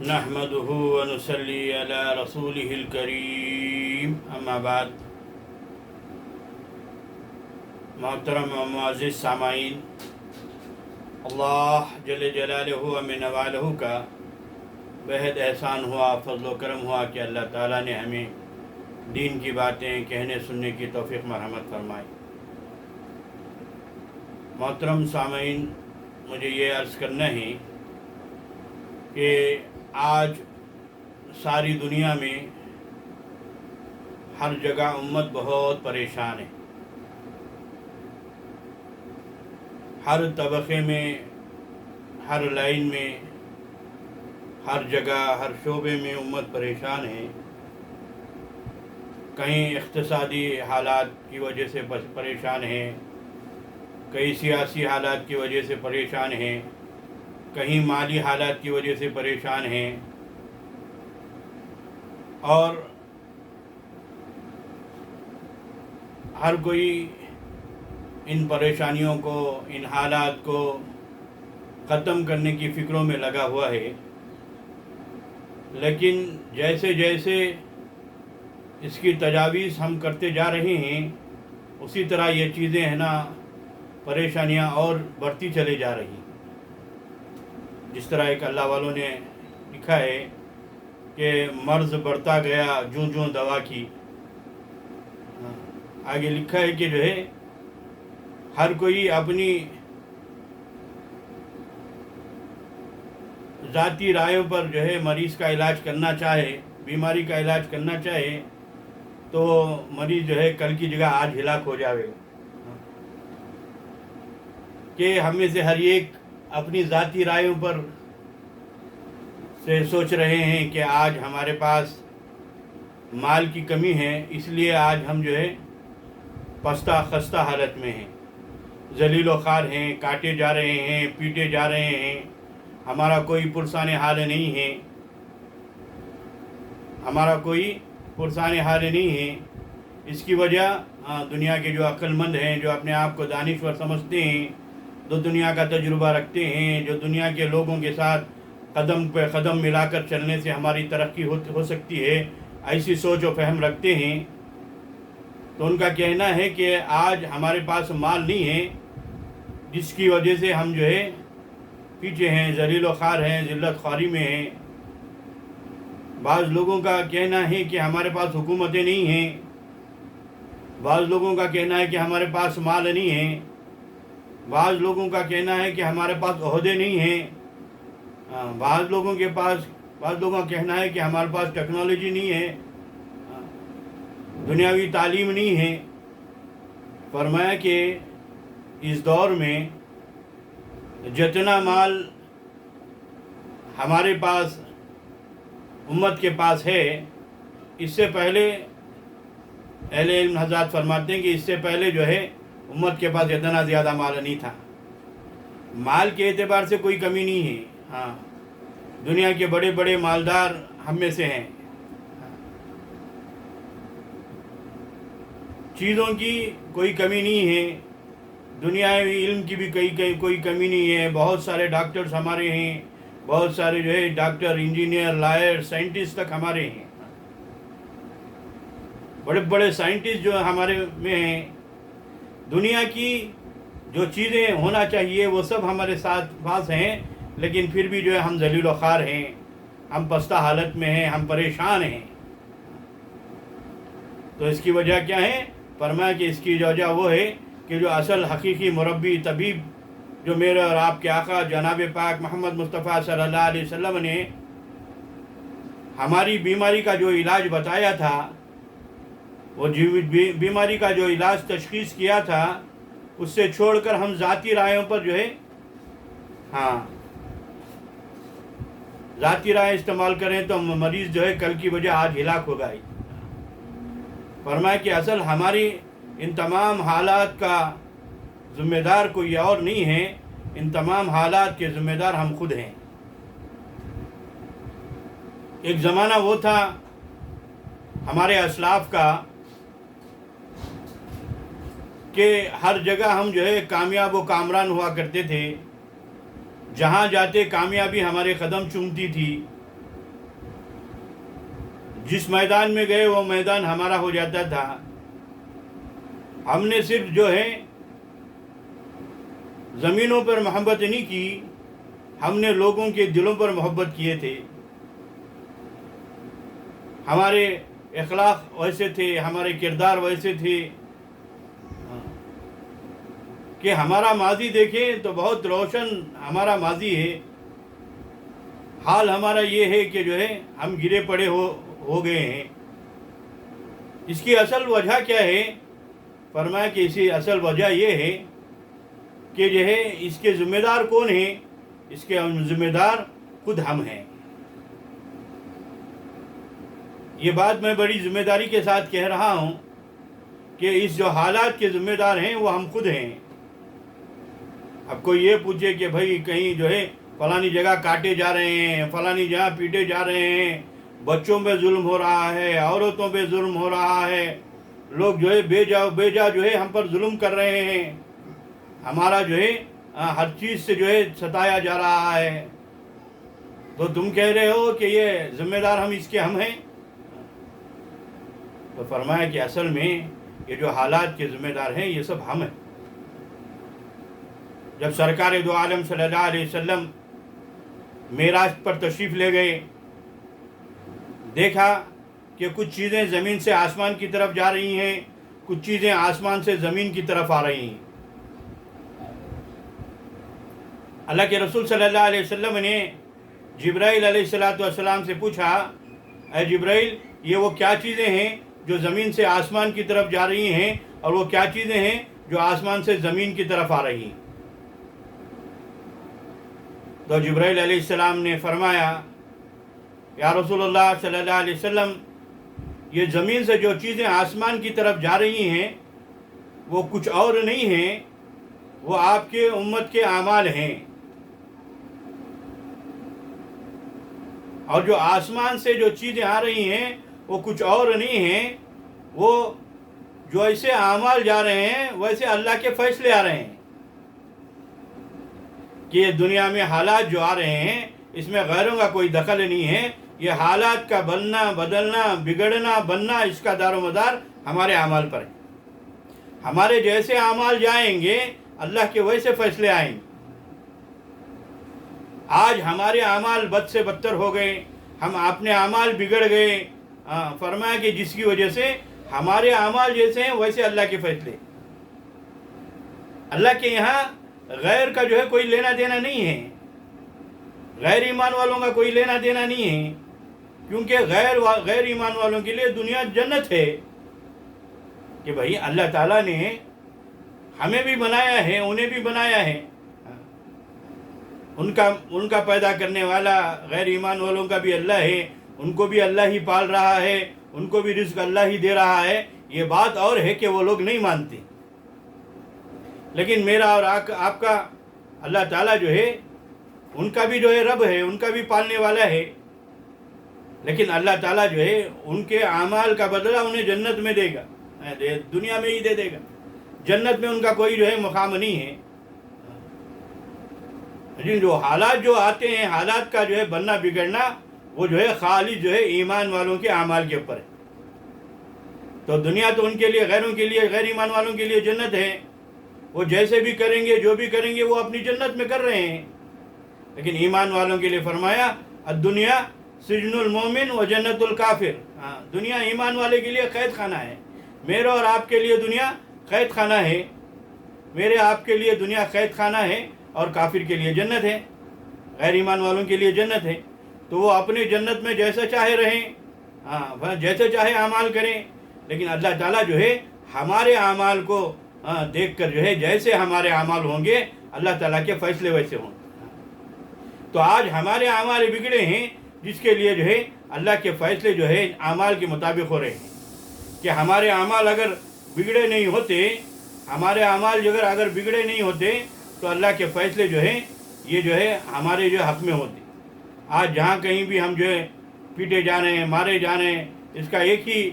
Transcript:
نحمده ونصلي على رسوله الكريم اما بعد محترم و معزز سامعین، اللہ جل جلالہ و من نوالہ کا بہت احسان ہوا، فضل و کرم ہوا کہ اللہ تعالیٰ نے ہمیں دین کی باتیں کہنے سننے کی توفیق مرحمت فرمائی۔ محترم سامعین، مجھے یہ عرض کرنا ہے کہ آج ساری دنیا میں ہر جگہ امت بہت پریشان ہے۔ ہر طبقے میں، ہر لائن میں، ہر جگہ، ہر شعبے میں امت پریشان ہے۔ کہیں اقتصادی حالات کی وجہ سے پریشان ہے، کئی سیاسی حالات کی وجہ سے پریشان ہیں، کہیں مالی حالات کی وجہ سے پریشان ہیں، اور ہر کوئی ان پریشانیوں کو، ان حالات کو ختم کرنے کی فکروں میں لگا ہوا ہے۔ لیکن جیسے جیسے اس کی تجاویز ہم کرتے جا رہے ہیں، اسی طرح یہ چیزیں ہیں نا، پریشانیاں اور بڑھتی چلی جا رہی۔ جس طرح ایک اللہ والوں نے لکھا ہے کہ مرض بڑھتا گیا جوں جوں دوا کی۔ آگے لکھا ہے کہ جو ہے ہر کوئی اپنی ذاتی رائےوں پر جو ہے مریض کا علاج کرنا چاہے، بیماری کا علاج کرنا چاہے، تو مریض جو ہے کل کی جگہ آج ہلاک ہو جاوے۔ کہ ہم میں سے ہر ایک اپنی ذاتی رائےوں پر سے سوچ رہے ہیں کہ آج ہمارے پاس مال کی کمی ہے، اس لیے آج ہم جو ہے پستہ خستہ حالت میں ہیں، ذلیل و خوار ہیں، کاٹے جا رہے ہیں، پیٹے جا رہے ہیں، ہمارا کوئی پرسان حال نہیں ہے، ہمارا کوئی پرسان حال نہیں ہے۔ اس کی وجہ دنیا کے جو عقل مند ہیں، جو اپنے آپ کو دانشور سمجھتے ہیں، جو دنیا کا تجربہ رکھتے ہیں، جو دنیا کے لوگوں کے ساتھ قدم پہ قدم ملا کر چلنے سے ہماری ترقی ہو سکتی ہے، ایسی سوچ و فہم رکھتے ہیں، تو ان کا کہنا ہے کہ آج ہمارے پاس مال نہیں ہے، جس کی وجہ سے ہم جو ہے پیچھے ہیں، ذلیل و خوار ہیں، ذلت خواری میں ہیں۔ بعض لوگوں کا کہنا ہے کہ ہمارے پاس حکومتیں نہیں ہیں، بعض لوگوں کا کہنا ہے کہ ہمارے پاس مال نہیں ہے، بعض لوگوں کا کہنا ہے کہ ہمارے پاس عہدے نہیں ہیں، بعض لوگوں کا کہنا ہے کہ ہمارے پاس ٹیکنالوجی نہیں ہے، دنیاوی تعلیم نہیں ہے۔ فرمایا کہ اس دور میں جتنا مال ہمارے پاس، امت کے پاس ہے، اس سے پہلے اہل علم حضرات فرماتے ہیں کہ اس سے پہلے جو ہے امت کے پاس اتنا زیادہ مال نہیں تھا۔ مال کے اعتبار سے کوئی کمی نہیں ہے، ہاں، دنیا کے بڑے بڑے مالدار ہم میں سے ہیں۔ چیزوں کی کوئی کمی نہیں ہے، دنیاوی علم کی بھی کوئی کمی نہیں ہے۔ بہت سارے ڈاکٹرز ہمارے ہیں، بہت سارے جو ہے ڈاکٹر، انجینئر، لائر، سائنٹسٹ تک ہمارے ہیں، بڑے بڑے سائنٹسٹ جو ہمارے میں ہیں۔ دنیا کی جو چیزیں ہونا چاہیے وہ سب ہمارے ساتھ پاس ہیں، لیکن پھر بھی جو ہے ہم ذلیل و خوار ہیں، ہم پستہ حالت میں ہیں، ہم پریشان ہیں۔ تو اس کی وجہ کیا ہے؟ فرمایا کہ اس کی وجہ وہ ہے کہ جو اصل حقیقی مربی، طبیب جو میرے اور آپ کے آقا جناب پاک محمد مصطفیٰ صلی اللہ علیہ وسلم نے ہماری بیماری کا جو علاج بتایا تھا، وہ بیماری کا جو علاج تشخیص کیا تھا، اس سے چھوڑ کر ہم ذاتی رائےوں پر جو ہے ذاتی رائے استعمال کریں تو مریض جو ہے کل کی وجہ آج ہلاک ہو گئی۔ فرمایا کہ اصل ہماری ان تمام حالات کا ذمہ دار کوئی اور نہیں ہے، ان تمام حالات کے ذمہ دار ہم خود ہیں۔ ایک زمانہ وہ تھا ہمارے اسلاف کا کہ ہر جگہ ہم جو ہے کامیاب و کامران ہوا کرتے تھے، جہاں جاتے کامیابی ہمارے قدم چومتی تھی، जिस मैदान में गए वो मैदान हमारा हो जाता था। हमने सिर्फ जो है ज़मीनों पर मोहब्बत नहीं की, हमने लोगों के दिलों पर मोहब्बत किए थे। हमारे अखलाक वैसे थे, हमारे किरदार वैसे थे कि हमारा माजी देखें तो बहुत रोशन हमारा माजी है। हाल हमारा ये है कि जो है हम गिरे पड़े हो गए हैं। इसकी असल वजह क्या है? फरमाया कि इसी असल वजह ये है कि जो है इसके ज़िम्मेदार कौन है? इसके ज़िम्मेदार खुद हम हैं। ये बात मैं बड़ी ज़िम्मेदारी के साथ कह रहा हूँ कि इस जो हालात के ज़िम्मेदार हैं वो हम खुद हैं। अब कोई ये पूछे कि भाई कहीं जो है फलानी जगह काटे जा रहे हैं, फलानी जगह पीटे जा रहे हैं, बच्चों पे जुल्म हो रहा है, औरतों पे जुल्म हो रहा है, लोग जो है बेजा जो है हम पर जुल्म कर रहे हैं, हमारा जो है हर चीज़ से जो है सताया जा रहा है, तो तुम कह रहे हो कि ये ज़िम्मेदार हम हैं? तो फरमाया कि असल में ये जो हालात के ज़िम्मेदार हैं ये सब हम हैं। जब सरकार दो आलम सल्लल्लाहु अलैहि वसल्लम मेराज पर तशरीफ़ ले गए, देखा कि कुछ चीज़ें ज़मीन से आसमान की तरफ जा रही हैं, कुछ चीज़ें आसमान से ज़मीन की तरफ आ रही हैं। अल्लाह के रसूल सल्लल्लाहु अलैहि वसल्लम ने जिब्राइल अलैहिस्सलातु वस्सलाम से पूछा, ऐ जिब्राइल, ये वो क्या चीज़ें हैं जो ज़मीन से आसमान की तरफ जा रही हैं, और वो क्या चीज़ें हैं जो आसमान से ज़मीन की तरफ आ रही हैं? तो जिब्राइल अलैहिस्सलाम ने फरमाया, या रसूलुल्लाह सल्लल्लाहु अलैहि वसल्लम, ये ज़मीन से जो चीज़ें आसमान की तरफ जा रही हैं वो कुछ और नहीं हैं, वो आपके उम्मत के आमाल हैं। और जो आसमान से जो चीज़ें आ रही हैं वो कुछ और नहीं हैं, वो जो ऐसे आमाल जा रहे हैं वैसे अल्लाह के फैसले आ रहे हैं कि ये दुनिया में हालात जो आ रहे हैं इसमें गैरों का कोई दखल नहीं है। ये हालात का बनना, बदलना, बिगड़ना, बनना, इसका दारोमदार हमारे अमाल पर है। हमारे जैसे अमाल जाएंगे अल्लाह के वैसे फैसले आएंगे। आज हमारे अमाल बद से बदतर हो गए, हम अपने अमाल बिगड़ गए। फरमाया कि जिसकी वजह से हमारे अमाल जैसे हैं वैसे अल्लाह के फैसले। अल्लाह के यहाँ गैर का जो है कोई लेना देना नहीं है, गैर ईमान वालों का कोई लेना देना नहीं है, क्योंकि गैर ईमान वालों के लिए दुनिया जन्नत है। कि भाई अल्लाह ताला ने हमें भी बनाया है, उन्हें भी बनाया है, उनका पैदा करने वाला गैर ईमान वालों का भी अल्लाह है, उनको भी अल्लाह ही पाल रहा है, उनको भी रिज़्क़ अल्लाह ही दे रहा है। ये बात और है कि वो लोग नहीं मानते, लेकिन मेरा और आपका अल्लाह ताला जो है उनका भी जो है रब है, उनका भी पालने वाला है। लेकिन अल्लाह ताला जो है उनके आमाल का बदला उन्हें जन्नत में देगा, दुनिया में ही दे देगा। जन्नत में उनका कोई जो है मुकाम नहीं है। लेकिन जो हालात जो आते हैं, हालात का जो है बनना बिगड़ना, वो जो है खाली जो है ईमान वालों के आमाल के ऊपर है। तो दुनिया तो उनके लिए, गैरों के लिए, गैर ईमान वालों के लिए जन्नत है। वो जैसे भी करेंगे, जो भी करेंगे, वो अपनी जन्नत में कर रहे हैं। लेकिन ईमान वालों के लिए फरमाया, दुनिया सिजनुल मोमिन व जन्नतुल काफिर। दुनिया ईमान वाले के लिए कैद खाना है, मेरे और आपके लिए दुनिया कैद खाना है। मेरे आपके लिए दुनिया कैद खाना है और काफिर के लिए जन्नत है, गैर ईमान वालों के लिए जन्नत है। तो वो अपने जन्नत में जैसा चाहे रहें, जैसे चाहे आमाल करें। लेकिन अल्लाह ताला जो है हमारे आमाल को देख कर जो है जैसे हमारे आमाल होंगे अल्लाह ताला के फैसले वैसे होंगे। तो आज हमारे आमाल बिगड़े हैं, जिसके लिए जो है अल्लाह के फैसले जो है आमाल के मुताबिक हो रहे हैं। कि हमारे आमाल अगर बिगड़े नहीं होते, हमारे आमाल अगर बिगड़े नहीं होते तो अल्लाह के फैसले जो है ये जो है हमारे जो हक़ में होते। आज जहाँ कहीं भी हम जो है पीटे जा रहे हैं, मारे जा रहे हैं, इसका एक ही